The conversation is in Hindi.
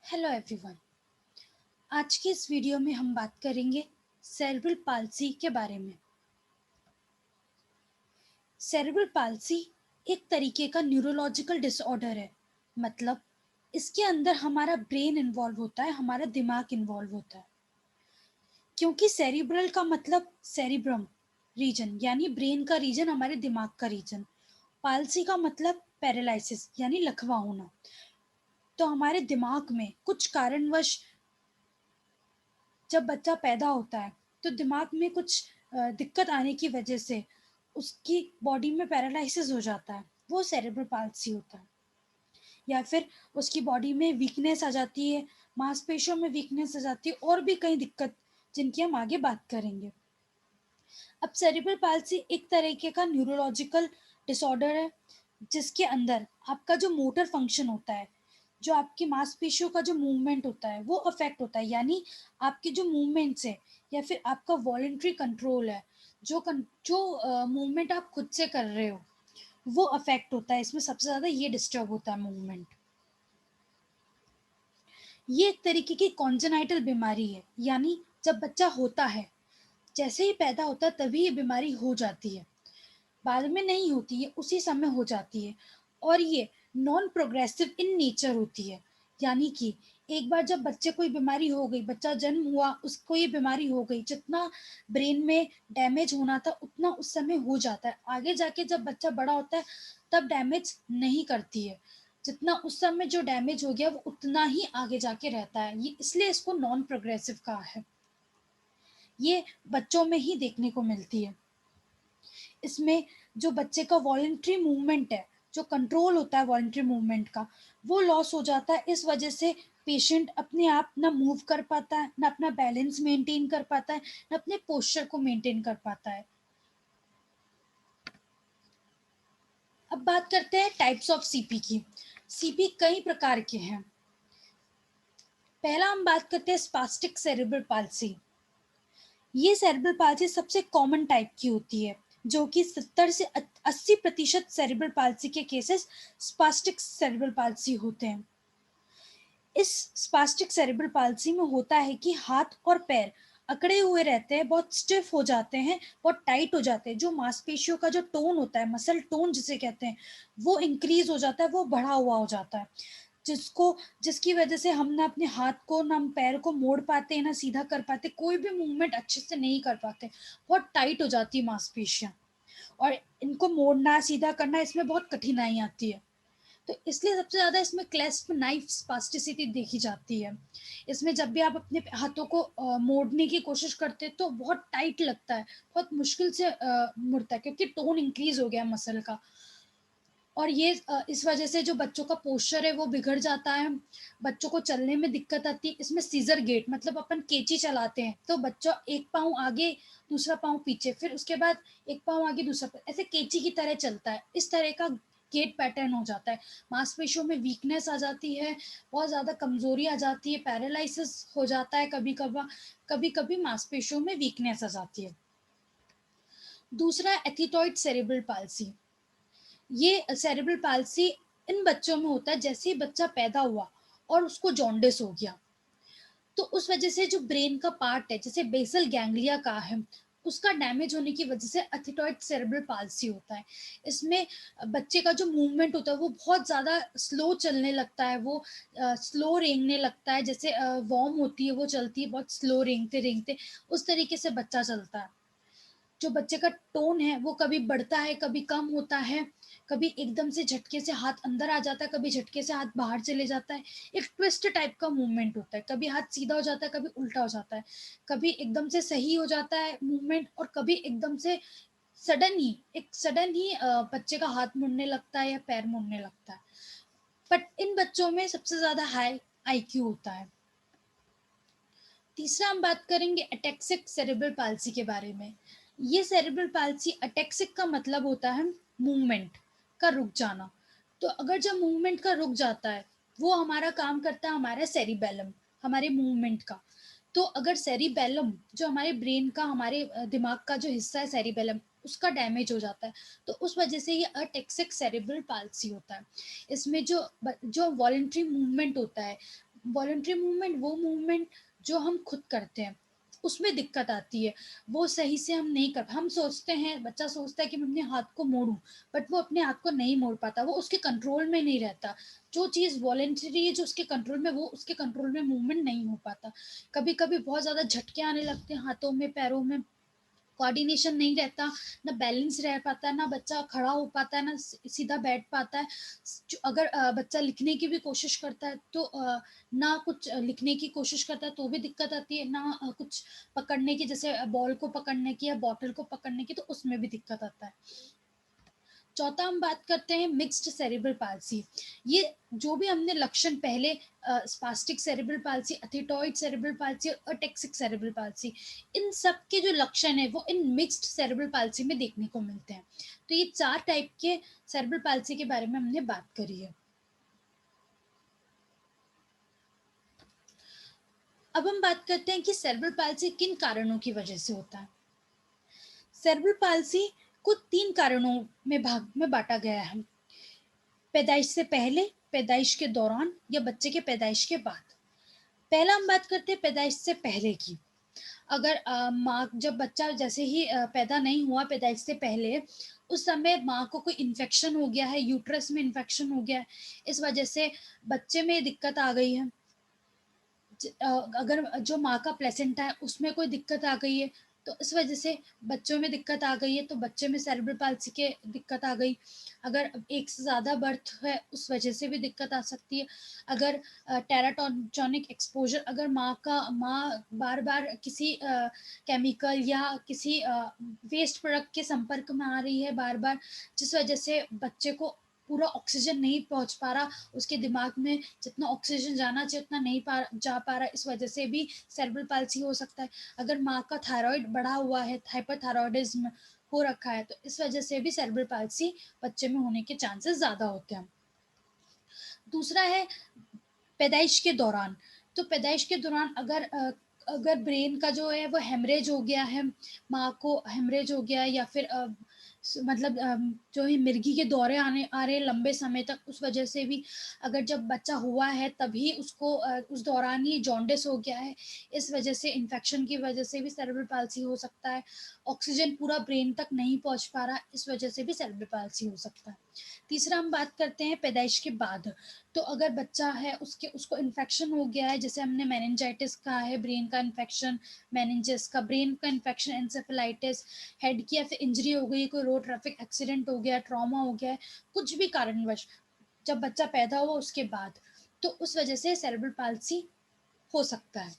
Hello everyone. आज की इस वीडियो में हम बात करेंगे सेरेब्रल पाल्सी के बारे में। सेरेब्रल पाल्सी एक तरीके का न्यूरोलॉजिकल डिसऑर्डर है। मतलब इसके अंदर हमारा ब्रेन इन्वॉल्व होता है, हमारा दिमाग इन्वॉल्व होता है। क्योंकि सेरिब्रल का मतलब सेरिब्रम रीजन यानी ब्रेन का रीजन, हमारे दिमाग का रीजन। पाल्सी का मतलब पैरालिसिस यानी लकवा होना। तो हमारे दिमाग में कुछ कारणवश जब बच्चा पैदा होता है तो दिमाग में कुछ दिक्कत आने की वजह से उसकी बॉडी में पैरालिसिस हो जाता है, वो सेरेब्रल पाल्सी होता है। या फिर उसकी बॉडी में वीकनेस आ जाती है, मांसपेशियों में वीकनेस आ जाती है, और भी कई दिक्कत जिनकी हम आगे बात करेंगे। अब सेरेब्रल पाल्सी एक तरीके का न्यूरोलॉजिकल डिसऑर्डर है जिसके अंदर आपका जो मोटर फंक्शन होता है, जो आपकी मांसपेशियों का जो मूवमेंट होता है वो अफेक्ट होता है। यानी आपके जो मूवमेंट्स है या फिर आपका वॉलेंट्री कंट्रोल है, जो मूवमेंट आप खुद से कर रहे हो वो अफेक्ट होता है। इसमें सबसे ज़्यादा ये डिस्टर्ब होता है मूवमेंट। ये एक तरीके की कॉन्जेनाइटल बीमारी है, यानी जब बच्चा होता है, जैसे ही पैदा होता है तभी ये बीमारी हो जाती है, बाद में नहीं होती है, उसी समय हो जाती है। और ये नॉन प्रोग्रेसिव इन नेचर होती है। यानी कि एक बार जब बच्चे को ये बीमारी हो गई, बच्चा जन्म हुआ, उसको ये बीमारी हो गई, जितना ब्रेन में डैमेज होना था उतना उस समय हो जाता है। आगे जाके जब बच्चा बड़ा होता है तब डैमेज नहीं करती है। जितना उस समय जो डैमेज हो गया वो उतना ही आगे जाके रहता है। ये इसलिए इसको नॉन प्रोग्रेसिव कहा है। ये बच्चों में ही देखने को मिलती है। इसमें जो बच्चे का वॉलेंट्री मूवमेंट है, जो कंट्रोल होता है वॉलेंट्री मूवमेंट का, वो लॉस हो जाता है। इस वजह से पेशेंट अपने आप ना मूव कर पाता है, ना अपना बैलेंस मेंटेन कर पाता है, ना अपने पोस्चर को मेंटेन कर पाता है। अब बात करते हैं टाइप्स ऑफ सीपी की। सीपी कई प्रकार के हैं। पहला हम बात करते हैं स्पास्टिक सेरेब्रल पाल्सी। ये सेरेब्रल पाल्सी सबसे कॉमन टाइप की होती है, जो कि 70 से 80% सेरेब्रल पाल्सी के केसेस स्पास्टिक सेरेब्रल पाल्सी होते हैं। इस स्पास्टिक सेरेब्रल पाल्सी में होता है कि हाथ और पैर अकड़े हुए रहते हैं, बहुत स्टिफ हो जाते हैं, बहुत टाइट हो जाते हैं। जो मांसपेशियों का जो टोन होता है, मसल टोन जिसे कहते हैं, वो इंक्रीज हो जाता है, वो बढ़ा हुआ हो जाता है। जिसको जिसकी वजह से हम ना अपने हाथ को, ना हम पैर को मोड़ पाते हैं, ना सीधा कर पाते, कोई भी मूवमेंट अच्छे से नहीं कर पाते। बहुत टाइट हो जाती है मांसपेशियां, और इनको मोड़ना सीधा करना, इसमें बहुत कठिनाई आती है। तो इसलिए सबसे ज़्यादा इसमें क्लेस्प नाइफ स्पास्टिसिटी देखी जाती है। इसमें जब भी आप अपने हाथों को मोड़ने की कोशिश करते हैं तो बहुत टाइट लगता है, बहुत मुश्किल से मुड़ता है, क्योंकि टोन इंक्रीज हो गया मसल का। और ये इस वजह से जो बच्चों का पोस्चर है वो बिगड़ जाता है, बच्चों को चलने में दिक्कत आती है। इसमें सीजर गेट मतलब अपन कैंची चलाते हैं तो बच्चा एक पाँव आगे, दूसरा पाँव पीछे, फिर उसके बाद एक पाँव आगे, दूसरा पाँव, ऐसे कैंची की तरह चलता है। इस तरह का गेट पैटर्न हो जाता है। मांसपेशियों में वीकनेस आ जाती है, बहुत ज़्यादा कमजोरी आ जाती है, पैरालिसिस हो जाता है, कभी कभी मांसपेशियों में वीकनेस आ जाती है। दूसरा एथिटॉइड सेरेब्रल पाल्सी। ये सेरेब्रल पाल्सी इन बच्चों में होता है जैसे ही बच्चा पैदा हुआ और उसको जॉन्डिस हो गया, तो उस वजह से जो ब्रेन का पार्ट है, जैसे बेसल गैंग्लिया का है, उसका डैमेज होने की वजह से एथिटॉइड सेरेब्रल पाल्सी होता है। इसमें बच्चे का जो मूवमेंट होता है वो बहुत ज़्यादा स्लो चलने लगता है, वो स्लो रेंगने लगता है। जैसे वॉर्म होती है वो चलती है बहुत स्लो, रेंगते रेंगते उस तरीके से बच्चा चलता है। जो बच्चे का टोन है वो कभी बढ़ता है, कभी कम होता है, कभी एकदम से झटके से हाथ अंदर आ जाता है, कभी झटके से हाथ बाहर चले जाता है। एक ट्विस्ट टाइप का मूवमेंट होता है, कभी हाथ सीधा हो जाता है, कभी उल्टा हो जाता है, कभी एकदम से सही हो जाता है मूवमेंट, और कभी एकदम से सडन ही बच्चे का हाथ मुड़ने लगता है या पैर मुड़ने लगता है। बट इन बच्चों में सबसे ज्यादा हाई आईक्यू होता है। तीसरा हम बात करेंगे अटेक्सिक सेरेब्रल पाल्सी के बारे में। ये सेरेब्रल पाल्सी, अटेक्सिक का मतलब होता है मूवमेंट का रुक जाना। तो अगर जब मूवमेंट का रुक जाता है, वो हमारा काम करता है हमारा सेरिबेलम, हमारे मूवमेंट का। तो अगर सेरिबेलम जो हमारे ब्रेन का, हमारे दिमाग का जो हिस्सा है सेरिबेलम, उसका डैमेज हो जाता है, तो उस वजह से ये अटेक्सिक सेरेब्रल पाल्सी होता है। इसमें जो वॉलेंट्री मूवमेंट होता है, वॉलंटरी मूवमेंट वो मूवमेंट जो हम खुद करते हैं, उसमें दिक्कत आती है। वो सही से हम नहीं कर, हम सोचते हैं, बच्चा सोचता है कि मैं अपने हाथ को मोड़ूँ, बट वो अपने हाथ को नहीं मोड़ पाता, वो उसके कंट्रोल में नहीं रहता। जो चीज़ वॉलंटरी है, जो उसके कंट्रोल में, वो उसके कंट्रोल में मूवमेंट नहीं हो पाता। कभी-कभी बहुत ज़्यादा झटके आने लगते हैं हाथों में, पैरों में, कोऑर्डिनेशन नहीं रहता, ना बैलेंस रह पाता है, ना बच्चा खड़ा हो पाता है, ना सीधा बैठ पाता है। अगर बच्चा लिखने की भी कोशिश करता है तो ना कुछ लिखने की कोशिश करता है तो भी दिक्कत आती है, ना कुछ पकड़ने की, जैसे बॉल को पकड़ने की या बॉटल को पकड़ने की, तो उसमें भी दिक्कत आता है। चौथा हम बात करते हैं मिक्स्ड सेरेब्रल पाल्सी। ये जो भी हमने लक्षण पहले, spastic cerebral palsy, athetoid cerebral palsy और टेक्सिक सेरेब्रल पाल्सी, इन सब के जो लक्षण है वो इन मिक्स्ड सेरेब्रल पाल्सी में देखने को मिलते हैं। तो ये 4 टाइप के सेरेब्रल पाल्सी के बारे में हमने बात करी है। अब हम बात करते हैं कि सेरेब्रल पाल्सी किन कारणों की वजह से होता है। सेरेब्रल पाल्सी को 3 कारणों में भाग में बाँटा गया है। पैदाइश से पहले, पैदाइश के दौरान या बच्चे के पैदाइश के बाद। पहला हम बात करते हैं पैदाइश से पहले की। अगर माँ, जब बच्चा जैसे ही पैदा नहीं हुआ, पैदाइश से पहले, उस समय माँ को कोई इन्फेक्शन हो गया है, यूट्रस में इन्फेक्शन हो गया है, इस वजह से बच्चे में दिक्कत आ गई है। अगर जो माँ का प्लेसेंटा है उसमें कोई दिक्कत आ गई है, तो इस वजह से बच्चों में दिक्कत आ गई है, तो बच्चे में सेरेब्रल पाल्सी के दिक्कत आ गई। अगर एक से ज़्यादा बर्थ है, उस वजह से भी दिक्कत आ सकती है। अगर टेराटोनिक एक्सपोज़र, अगर माँ बार-बार किसी केमिकल या किसी वेस्ट प्रोडक्ट के संपर्क में आ रही है बार-बार, जिस वजह से बच्चे को पूरा ऑक्सीजन नहीं पहुँच पा रहा, उसके दिमाग में जितना ऑक्सीजन जाना चाहिए उतना नहीं जा पा रहा, इस वजह से भी सेरेब्रल पाल्सी हो सकता है। अगर माँ का थायरॉइड बढ़ा हुआ है, हाइपरथायरॉयडिज्म हो रखा है, तो इस वजह से भी सेरेब्रल पाल्सी बच्चे में होने के चांसेस ज़्यादा होते हैं। दूसरा है पैदाइश के दौरान। तो पैदाइश के दौरान अगर ब्रेन का जो है वो हेमरेज हो गया है, माँ को हेमरेज हो गया है, या फिर मतलब जो है मिर्गी के दौरे आने आ रहे हैं लंबे समय तक, उस वजह से भी, अगर जब बच्चा हुआ है तभी उसको उस दौरान ही जॉन्डिस हो गया है, इस वजह से, इन्फेक्शन की वजह से भी सेरेब्रल पाल्सी हो सकता है। ऑक्सीजन पूरा ब्रेन तक नहीं पहुँच पा रहा, इस वजह से भी सेरेब्रल पाल्सी हो सकता है। तीसरा हम बात करते हैं पैदाइश के बाद। तो अगर बच्चा है, उसको इन्फेक्शन हो गया है, जैसे हमने मेनिंजाइटिस कहा है, ब्रेन का इन्फेक्शन, मेनिंजेस का, ब्रेन का इन्फेक्शन, एन्सेफेलाइटिस, हेड की या फिर इंजरी हो गई, कोई रोड ट्रैफिक एक्सीडेंट हो गया, ट्रॉमा हो गया है, कुछ भी कारणवश जब बच्चा पैदा हुआ उसके बाद, तो उस वजह से सेरेब्रल पाल्सी हो सकता है।